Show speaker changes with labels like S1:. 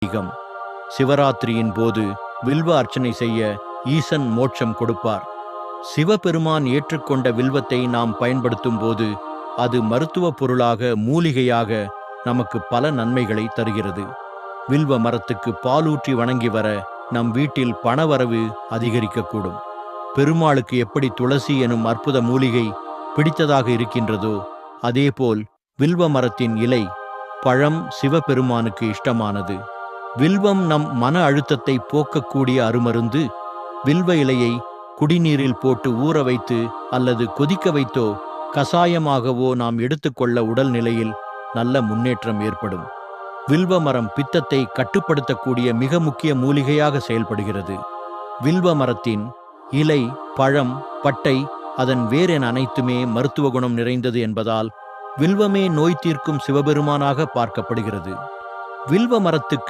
S1: ஐதீகம். சிவராத்திரியின் போது வில்வ அர்ச்சனை செய்ய ஈசன் மோட்சம் கொடுப்பார். சிவபெருமான் ஏற்றுக்கொண்ட வில்வத்தை நாம் பயன்படுத்தும் போது அது மருத்துவ பொருளாக, மூலிகையாக நமக்கு பல நன்மைகளை தருகிறது. வில்வ மரத்துக்கு பாலூற்றி வணங்கி வர நம் வீட்டில் பணவரவு அதிகரிக்கக்கூடும். பெருமாளுக்கு எப்படி துளசி எனும் அற்புத மூலிகை பிடித்ததாக இருக்கின்றதோ அதேபோல் வில்வ மரத்தின் இலை, பழம் சிவபெருமானுக்கு இஷ்டமானது. வில்வம் நம் மன அழுத்தத்தை போக்கக்கூடிய அருமருந்து. வில்வ இலையை குடிநீரில் போட்டு ஊற வைத்து அல்லது கொதிக்க வைத்தோ கசாயமாகவோ நாம் எடுத்துக்கொள்ள உடல்நிலையில் நல்ல முன்னேற்றம் ஏற்படும். வில்வ மரம் பித்தத்தை கட்டுப்படுத்தக்கூடிய மிக முக்கிய மூலிகையாக செயல்படுகிறது. வில்வ மரத்தின் இலை, பழம், பட்டை, அதன் வேர் என அனைத்துமே மருத்துவ குணம் நிறைந்தது என்பதால் வில்வமே நோய் தீர்க்கும் சிவபெருமானாக பார்க்கப்படுகிறது. வில்வ மரத்துக்கு